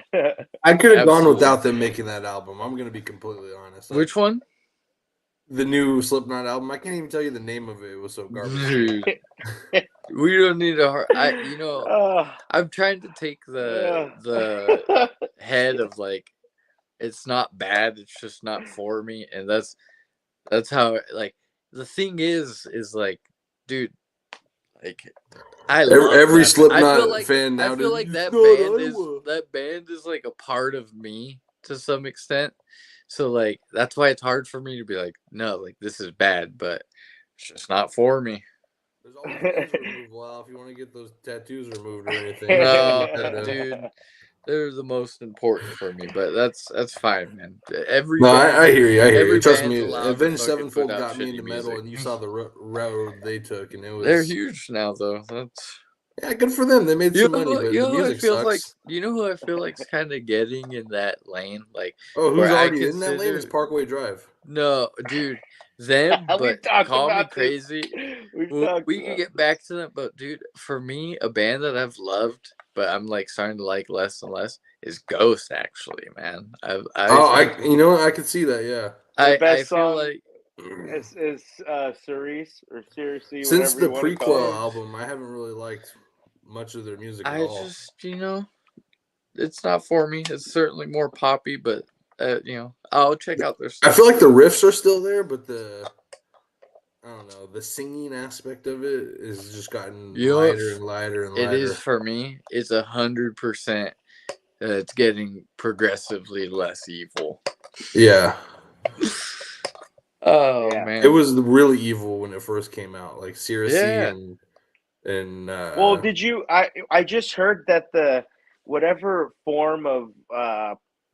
Speaker 2: I could have gone
Speaker 1: absolutely.
Speaker 2: without them making that album. I'm going to be completely honest.
Speaker 1: Which one?
Speaker 2: The new Slipknot album. I can't even tell you the name of it. It was so garbage.
Speaker 1: Dude, we don't need a. I'm trying to take the head of like, it's not bad. It's just not for me, and that's how like the thing is like, dude, like I love
Speaker 2: Every
Speaker 1: that.
Speaker 2: Slipknot fan
Speaker 1: I
Speaker 2: now.
Speaker 1: feel like that band is like a part of me to some extent. So like that's why it's hard for me to be like, no, like this is bad, but it's just not for me.
Speaker 2: There's always laser removal out if you want to get those tattoos removed or anything.
Speaker 1: No, dude, they're the most important for me, but that's fine, man. Every
Speaker 2: No,
Speaker 1: band,
Speaker 2: I hear you. I hear
Speaker 1: every
Speaker 2: you. Trust
Speaker 1: band's
Speaker 2: me,
Speaker 1: allowed to
Speaker 2: Avenged
Speaker 1: fucking put
Speaker 2: Sevenfold
Speaker 1: out
Speaker 2: got me
Speaker 1: shitty
Speaker 2: into
Speaker 1: music.
Speaker 2: metal, and you saw the road they took, and it was.
Speaker 1: They're huge now, though. That's
Speaker 2: yeah, good for them. They made some money, but the music sucks.
Speaker 1: You know who I feel like's kind of getting in that lane, like
Speaker 2: Oh, who's
Speaker 1: where I
Speaker 2: already in that lane? Is
Speaker 1: consider
Speaker 2: Parkway Drive.
Speaker 1: no, dude, them.
Speaker 3: We've
Speaker 1: But
Speaker 3: talked
Speaker 1: call me
Speaker 3: about this.
Speaker 1: crazy.
Speaker 3: We've
Speaker 1: Well,
Speaker 3: talked
Speaker 1: we could
Speaker 3: about
Speaker 1: get back to that, but dude, for me, a band that I've loved, but I'm like starting to like less and less is Ghost. Actually, man,
Speaker 2: You know what? I could see that. Yeah.
Speaker 3: their best
Speaker 1: I feel
Speaker 3: song
Speaker 1: like
Speaker 3: is Cerise or Seriously,
Speaker 2: Since
Speaker 3: whatever
Speaker 2: the
Speaker 3: you want to call
Speaker 2: prequel
Speaker 3: it.
Speaker 2: album, I haven't really liked much of their music at
Speaker 1: I
Speaker 2: all.
Speaker 1: just it's not for me. It's certainly more poppy, but I'll check out their stuff.
Speaker 2: I feel like the riffs are still there, but I don't know, the singing aspect of it is just gotten lighter and lighter and lighter.
Speaker 1: It is for me. It's 100%. It's getting progressively less evil.
Speaker 2: Yeah.
Speaker 1: Oh man,
Speaker 2: it was really evil when it first came out, like Seriously and.
Speaker 3: Well, did you? I just heard that the whatever form of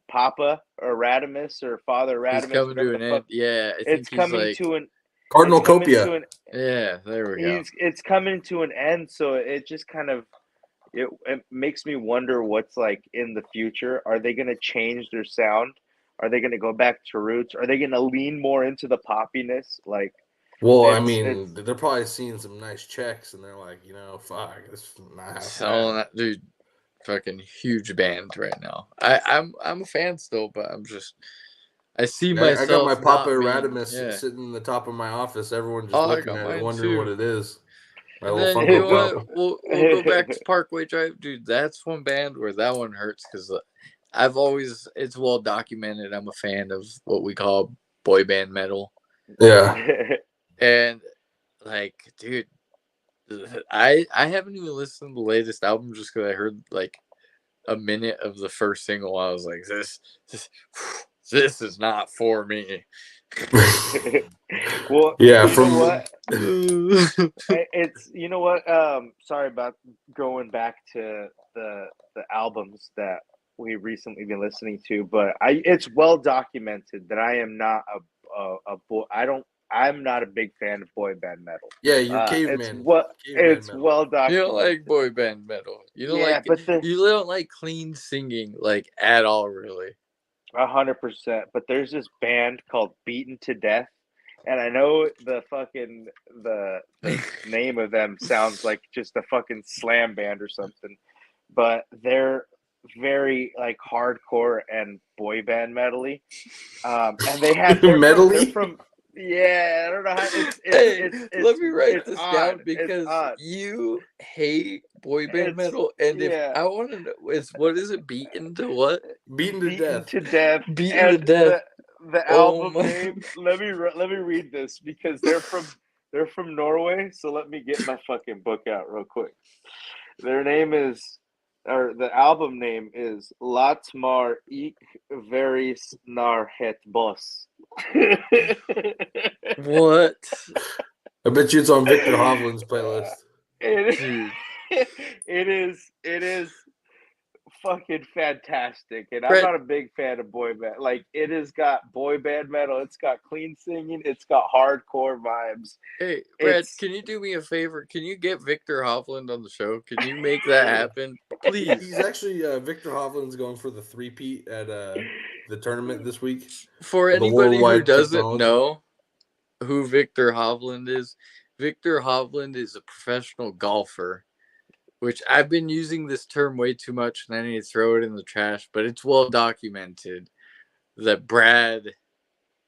Speaker 3: Papa or Radimus or Father Radimus,
Speaker 1: he's coming to an end. Yeah, I think
Speaker 3: it's
Speaker 1: he's
Speaker 3: coming
Speaker 1: like
Speaker 3: to an
Speaker 2: Cardinal
Speaker 3: it's coming
Speaker 2: Copia.
Speaker 3: to an
Speaker 1: yeah. There we go.
Speaker 3: It's coming to an end, so it just kind of, it makes me wonder what's like in the future. Are they going to change their sound? Are they going to go back to roots? Are they going to lean more into the poppiness? Like,
Speaker 2: Well, I
Speaker 3: it's
Speaker 2: mean, they're probably seeing some nice checks, and they're like, fuck, this is not half
Speaker 1: Selling
Speaker 2: bad.
Speaker 1: that dude, fucking huge band right now. I'm a fan still, but I see
Speaker 2: I got my
Speaker 1: myself
Speaker 2: Papa
Speaker 1: not being
Speaker 2: Erasmus sitting in the top of my office. Everyone just
Speaker 1: Oh, I
Speaker 2: looking
Speaker 1: got
Speaker 2: at it,
Speaker 1: mine
Speaker 2: wondering what
Speaker 1: too.
Speaker 2: it is. My
Speaker 1: And
Speaker 2: little
Speaker 1: then you know
Speaker 2: Funko
Speaker 1: what?
Speaker 2: Pop.
Speaker 1: We'll go back to Parkway Drive, dude. That's one band where that one hurts because it's well documented. I'm a fan of what we call boy band metal,
Speaker 2: Yeah.
Speaker 1: and like, dude, I haven't even listened to the latest album just because I heard like a minute of the first single. I was like, this is not for me.
Speaker 3: well,
Speaker 2: Yeah,
Speaker 3: you know what?
Speaker 1: Dude,
Speaker 3: It's you know what? Sorry about going back to the albums that we recently been listening to, but it's well documented that I am not a boy. I'm not a big fan of boy band metal.
Speaker 2: yeah, you're caveman
Speaker 3: It's
Speaker 2: metal.
Speaker 3: well
Speaker 1: you don't like
Speaker 3: documented.
Speaker 1: boy band metal.
Speaker 3: Yeah, but
Speaker 1: You don't like clean singing like at all, really.
Speaker 3: 100%. But there's this band called Beaten to Death, and I know the name of them sounds like just a fucking slam band or something, but they're very like hardcore and boy band metally. And they're
Speaker 2: Metally?
Speaker 3: from yeah, I don't know how
Speaker 1: Hey, let me write
Speaker 3: it's
Speaker 1: this
Speaker 3: odd.
Speaker 1: down
Speaker 3: It's
Speaker 1: because
Speaker 3: odd.
Speaker 1: you hate boy band
Speaker 3: It's
Speaker 1: metal, and if
Speaker 3: yeah.
Speaker 1: I want to know, it's what is it? Beaten to what?
Speaker 2: Beaten to
Speaker 3: Beaten
Speaker 2: death.
Speaker 3: to Death,
Speaker 1: Beaten to
Speaker 3: and
Speaker 1: death.
Speaker 3: the
Speaker 1: Oh
Speaker 3: album
Speaker 1: my!
Speaker 3: name. Let me read this because they're from Norway. So let me get my fucking book out real quick. Their name is, or the album name is Latmar Ik Veris Nar Het Boss.
Speaker 1: What,
Speaker 2: I bet you it's on Victor Hovland's playlist.
Speaker 1: dude?
Speaker 3: It is fucking fantastic, and I'm
Speaker 1: Brett,
Speaker 3: not a big fan of boy band. Like it has got boy band metal, it's got clean singing, it's got hardcore vibes.
Speaker 1: hey, Brett,
Speaker 3: It's
Speaker 1: can you do me a favor? Can you get Victor Hovland on the show? Can you make that happen, please?
Speaker 2: He's actually Victor Hovland's going for the three-peat at the tournament this week.
Speaker 1: For
Speaker 2: The
Speaker 1: anybody who
Speaker 2: worldwide
Speaker 1: doesn't
Speaker 2: technology.
Speaker 1: know who Victor Hovland is, Victor Hovland is a professional golfer, which I've been using this term way too much and I need to throw it in the trash, but it's well documented that Brad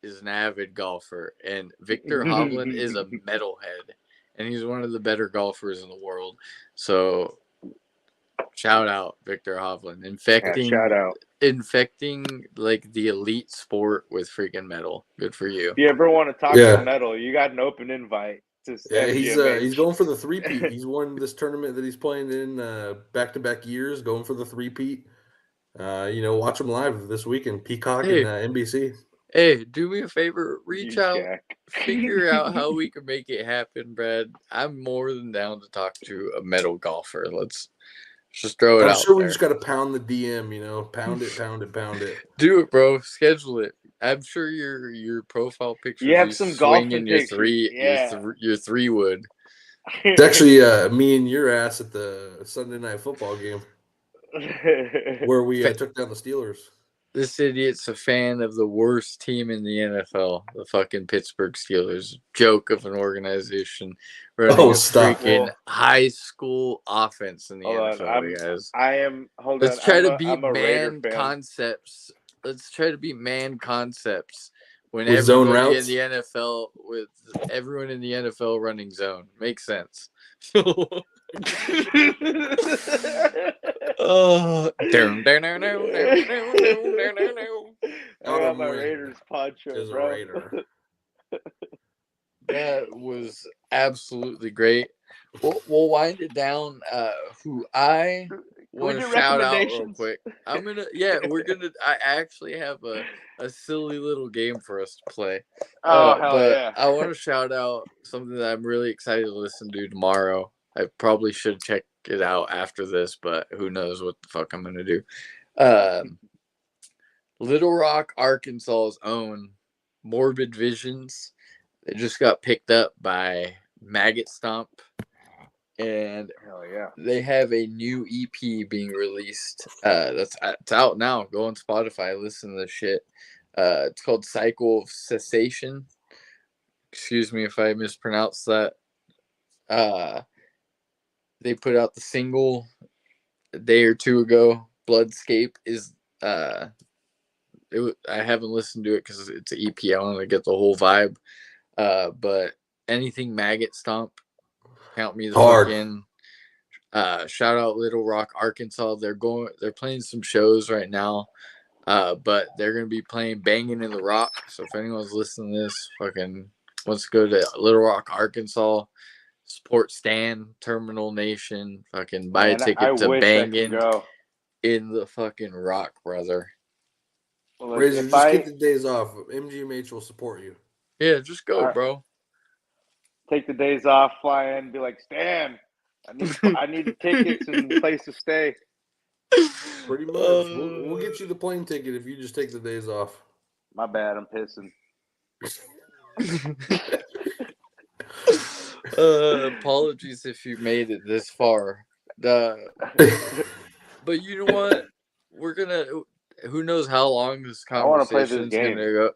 Speaker 1: is an avid golfer and Victor Hovland is a metalhead and he's one of the better golfers in the world. So shout out Victor Hovland,
Speaker 3: yeah, shout out.
Speaker 1: infecting like the elite sport with freaking metal. Good for you.
Speaker 3: If you ever want to talk some metal, you got an open invite to
Speaker 2: Yeah,
Speaker 3: MGMH.
Speaker 2: he's going for the three-peat. He's won this tournament that he's playing in back-to-back years, going for the three-peat. Watch him live this weekend, Peacock and NBC.
Speaker 1: Hey, do me a favor, reach
Speaker 3: You
Speaker 1: out,
Speaker 3: jack.
Speaker 1: figure out how we can make it happen, Brad. I'm more than down to talk to a metal golfer. Let's just throw it
Speaker 2: I'm
Speaker 1: out
Speaker 2: sure we
Speaker 1: there.
Speaker 2: just got to pound the DM, pound it, pound it, pound it.
Speaker 1: Do it, bro. Schedule it. I'm sure your profile pictures
Speaker 3: You have some golfing
Speaker 1: your
Speaker 3: pictures. Yeah.
Speaker 1: your 3-wood.
Speaker 2: It's actually me and your ass at the Sunday night football game where we took down the Steelers.
Speaker 1: This idiot's a fan of the worst team in the NFL, the fucking Pittsburgh Steelers. Joke of an organization running a freaking high school offense in the NFL, guys. Let's try to beat man concepts. Let's try to beat man concepts when
Speaker 2: with zone
Speaker 1: everybody
Speaker 2: routes?
Speaker 1: in the NFL with everyone in the NFL running zone. Makes sense. Oh,
Speaker 3: I got my Raiders poncho, bro.
Speaker 2: Raider.
Speaker 1: That was absolutely great. We'll wind it down. Who I want to shout out real quick. I actually have a silly little game for us to play.
Speaker 3: Oh, hell
Speaker 1: but
Speaker 3: yeah.
Speaker 1: I want to shout out something that I'm really excited to listen to tomorrow. I probably should check it out after this, but who knows what the fuck I'm gonna do. Little Rock, Arkansas's own Morbid Visions. They just got picked up by Maggot Stomp, and
Speaker 3: Hell yeah.
Speaker 1: they have a new EP being released. It's out now. Go on Spotify, listen to this shit. It's called Cycle of Cessation. Excuse me if I mispronounced that. They put out the single a day or two ago. Bloodscape is I haven't listened to it because it's an EP. I want to get the whole vibe. But anything Maggot Stomp, count me the
Speaker 2: Hard.
Speaker 1: fucking. Shout out Little Rock, Arkansas. They're playing some shows right now. But they're gonna be playing Banging in the Rock. So if anyone's listening to this, fucking wants to go to Little Rock, Arkansas, support Stan, Terminal Nation, fucking buy a ticket to Banging in the fucking Rock, brother.
Speaker 2: Well, Razor, just get the days off. Mgmh will support you.
Speaker 1: Yeah, just go, bro.
Speaker 3: Take the days off, fly in, be like, Stan, I need tickets and place to stay.
Speaker 2: Pretty much. We'll get you the plane ticket if you just take the days off.
Speaker 3: My bad, I'm pissing.
Speaker 1: Apologies if you made it this far. But you know what? We're gonna. Who knows how long this conversation's gonna go?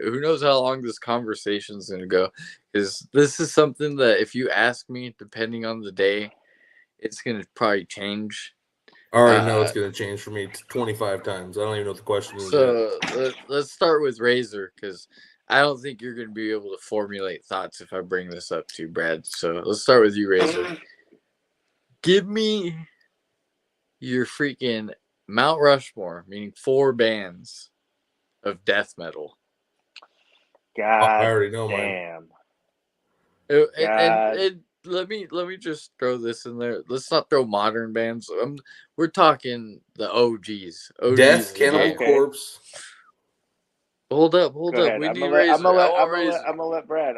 Speaker 1: Who knows how long this conversation's gonna go? Because this is something that, if you ask me, depending on the day, it's gonna probably change.
Speaker 2: I already know it's gonna change for me 25 times. I don't even know what the question is.
Speaker 1: So let's start with Razor, because I don't think you're gonna be able to formulate thoughts if I bring this up to Brad. So let's start with you, Razor. Give me your freaking Mount Rushmore, meaning 4 bands of death metal.
Speaker 3: God,
Speaker 2: I already know mine.
Speaker 1: And let me just throw this in there. Let's not throw modern bands. We're talking the OGs.
Speaker 2: Death, Cannibal Corpse.
Speaker 1: Hold up. We need Razor.
Speaker 3: I'm gonna let Brad.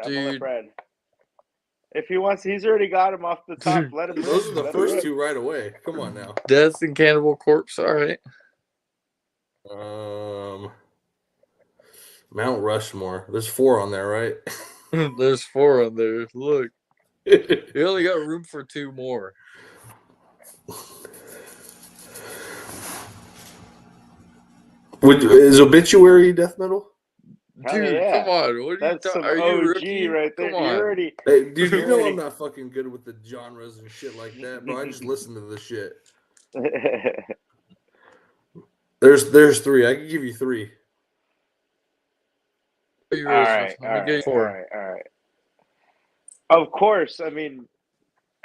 Speaker 3: If he wants, he's already got him off the top. Let him.
Speaker 2: Those are the first 2 right away. Come on now.
Speaker 1: Death and Cannibal Corpse. All right.
Speaker 2: Mount Rushmore. There's 4 on there, right?
Speaker 1: There's 4 on there. Look, you only got room for 2 more.
Speaker 2: Is Obituary death metal?
Speaker 1: Dude, come on. What are you talking? Are you a rookie?
Speaker 3: Right there.
Speaker 1: Come on.
Speaker 2: Hey, dude, you know I'm not fucking good with the genres and shit like that, bro. I just listen to this shit. There's 3. I can give you 3.
Speaker 3: All right. Of course, I mean,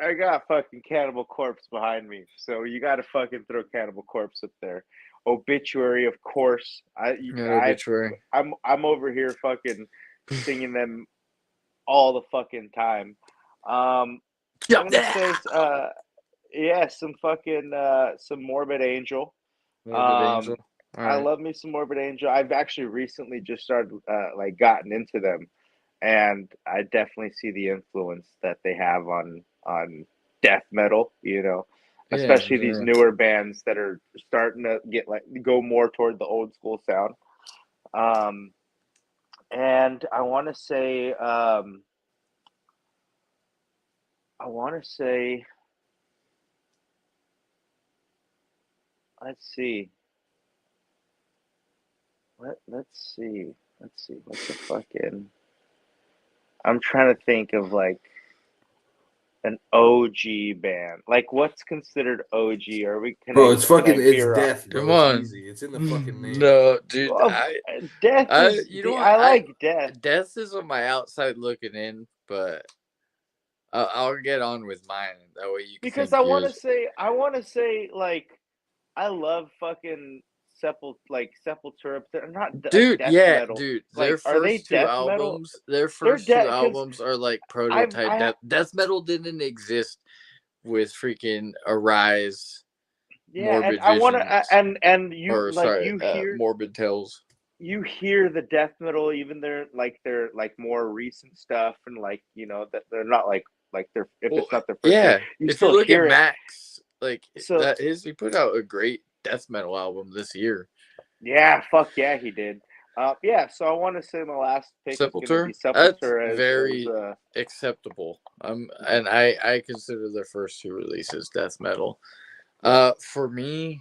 Speaker 3: I got fucking Cannibal Corpse behind me, so you got to fucking throw Cannibal Corpse up there. Obituary, of course.
Speaker 1: Obituary.
Speaker 3: I'm over here fucking singing them all the fucking time. I'm gonna say, some fucking some Morbid Angel.
Speaker 1: Angel.
Speaker 3: Right. I love me some Morbid Angel. I've actually recently just started gotten into them, and I definitely see the influence that they have on death metal. You know, especially these newer bands that are starting to go more toward the old school sound. And I want to say, let's see. Let's see. What's the fucking? I'm trying to think of like an OG band. Like, what's considered OG? Are we?
Speaker 2: Bro, it's death. Bro.
Speaker 1: Come on,
Speaker 2: it's easy. It's in the fucking name.
Speaker 1: No, dude.
Speaker 3: Well, death is. I like death.
Speaker 1: Death is on my outside looking in, but I'll get on with mine. That way you can.
Speaker 3: Because I want to say, like, I love fucking Sepultura. They're not,
Speaker 1: dude.
Speaker 3: Death
Speaker 1: Yeah,
Speaker 3: metal.
Speaker 1: dude.
Speaker 3: Like,
Speaker 1: Their first 2 albums. Their first 2 albums are like prototype. Death metal didn't exist with freaking Arise.
Speaker 3: Yeah,
Speaker 1: Morbid
Speaker 3: and I want to, and you
Speaker 1: or,
Speaker 3: like
Speaker 1: sorry,
Speaker 3: you hear
Speaker 1: Morbid Tales.
Speaker 3: You hear the death metal, even their more recent stuff, and like, you know, that they're not like they're, if it's not their first thing, you
Speaker 1: if
Speaker 3: still
Speaker 1: you look
Speaker 3: hear
Speaker 1: at
Speaker 3: it.
Speaker 1: Max, like he put out a great death metal album this year.
Speaker 3: Yeah, fuck yeah, he did. Yeah, so I want to say my last pick is going to
Speaker 1: Sepultura.
Speaker 3: be
Speaker 1: That's
Speaker 3: Sepultura
Speaker 1: very acceptable. And I consider their first two releases death metal. For me,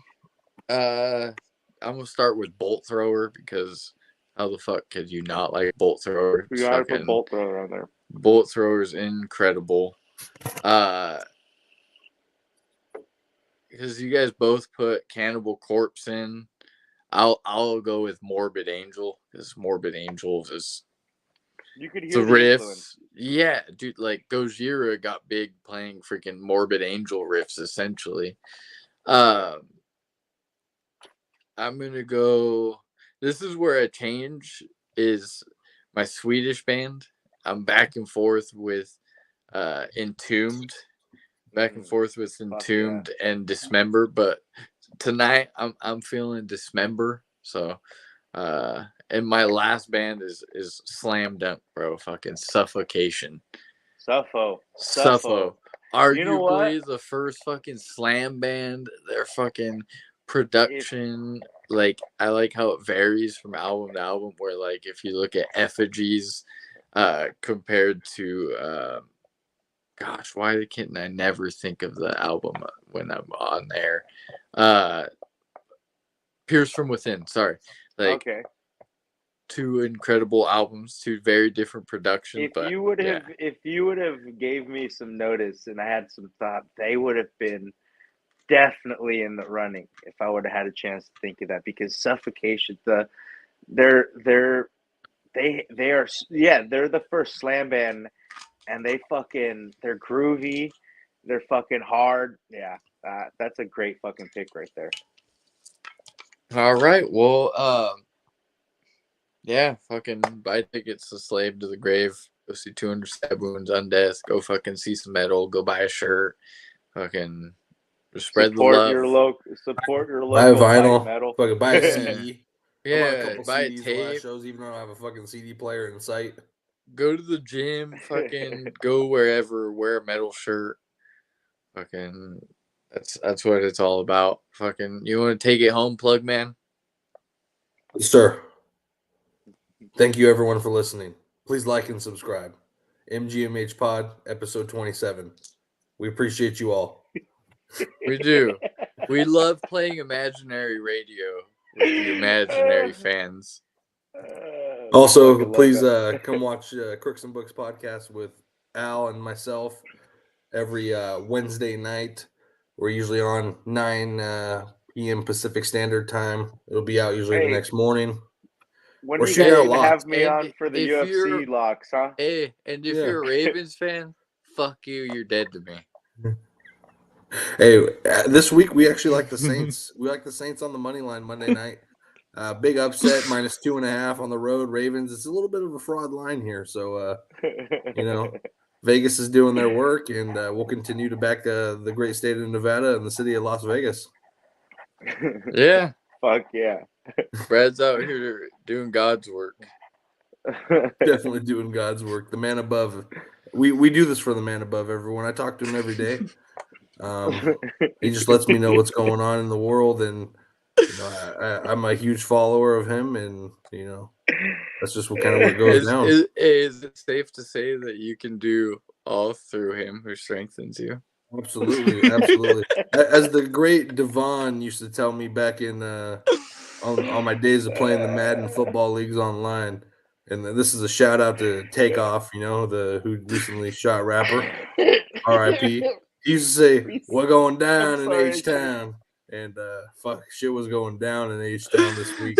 Speaker 1: I'm gonna start with Bolt Thrower because how the fuck could you not like Bolt Thrower?
Speaker 3: we got to put Bolt Thrower on there.
Speaker 1: Bolt Thrower is incredible. Because you guys both put Cannibal Corpse in. I'll go with Morbid Angel because Morbid Angel is
Speaker 3: you could
Speaker 1: the
Speaker 3: hear the
Speaker 1: riffs.
Speaker 3: influence.
Speaker 1: Yeah, dude, like Gojira got big playing freaking Morbid Angel riffs essentially. I'm gonna go. This is where a change is my Swedish band. I'm back and forth with Entombed. Back and forth with Entombed and Dismember, but tonight I'm feeling Dismember. So and my last band is Slam Dunk, bro. Fucking Suffocation.
Speaker 3: Suffo.
Speaker 1: Arguably
Speaker 3: You know what?
Speaker 1: the first fucking slam band. Their fucking production, like I like how it varies from album to album. Where like if you look at Effigies, compared to gosh, why can't I never think of the album when I'm on there? Pierce from Within. Sorry, like
Speaker 3: okay.
Speaker 1: Two incredible albums, two very different productions.
Speaker 3: If you would have gave me some notice and I had some thought, they would have been definitely in the running if I would have had a chance to think of that because Suffocation, they're the first slam band and they're groovy, they're fucking hard. Yeah, that's a great fucking pick right there.
Speaker 1: All right, well, yeah, fucking buy tickets to Slave to the Grave. Go see 200 Stab Wounds on Death. Go fucking see some metal. Go buy a shirt. Fucking spread
Speaker 3: support
Speaker 1: the love.
Speaker 3: Support your
Speaker 2: Buy
Speaker 3: local
Speaker 2: vinyl.
Speaker 3: metal.
Speaker 2: Fucking buy a CD.
Speaker 1: Yeah,
Speaker 2: I bought a couple
Speaker 1: buy
Speaker 2: CDs
Speaker 1: tape.
Speaker 2: last shows, even though I don't have a fucking CD player in sight.
Speaker 1: Go to the gym. Fucking go wherever. Wear a metal shirt. Fucking that's what it's all about. Fucking you want to take it home, Plug Man?
Speaker 2: Sir. Thank you everyone for listening. Please like and subscribe. Mgmh Pod, episode 27. We appreciate you all.
Speaker 1: We do. We love playing imaginary radio with the imaginary fans.
Speaker 2: Also, please come watch Crooks and Books podcast with Al and myself every Wednesday night. We're usually on 9 p.m. Pacific Standard Time. It'll be out usually the next morning.
Speaker 3: When
Speaker 2: we're
Speaker 3: you
Speaker 2: shooting out
Speaker 3: guys
Speaker 2: locks.
Speaker 3: have me on for the UFC locks, huh?
Speaker 1: Hey, and if you're a Ravens fan, fuck you, you're dead to me.
Speaker 2: Hey, this week we actually like the Saints. We like the Saints on the money line Monday night. Big upset, -2.5 on the road. Ravens. It's a little bit of a fraud line here, so Vegas is doing their work, and we'll continue to back the great state of Nevada and the city of Las Vegas.
Speaker 1: Yeah,
Speaker 3: fuck yeah.
Speaker 1: Brad's out here doing God's work.
Speaker 2: Definitely doing God's work. The man above. We do this for the man above, everyone. I talk to him every day. He just lets me know what's going on in the world, and I'm a huge follower of him, and that's just what goes down.
Speaker 1: Is it safe to say that you can do all through him who strengthens you?
Speaker 2: Absolutely. As the great Devon used to tell me back in on my days of playing the Madden football leagues online, and this is a shout out to Takeoff, who recently shot rapper, R.I.P. He used to say, "We're going down in H-Town," and shit was going down in H-Town this week.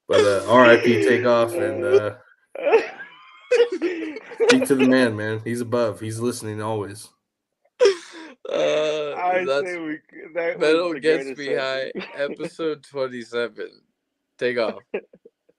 Speaker 2: But R.I.P. Takeoff, and speak to the man. He's above. He's listening always.
Speaker 1: Metal Gets Me High, episode 27. Take off.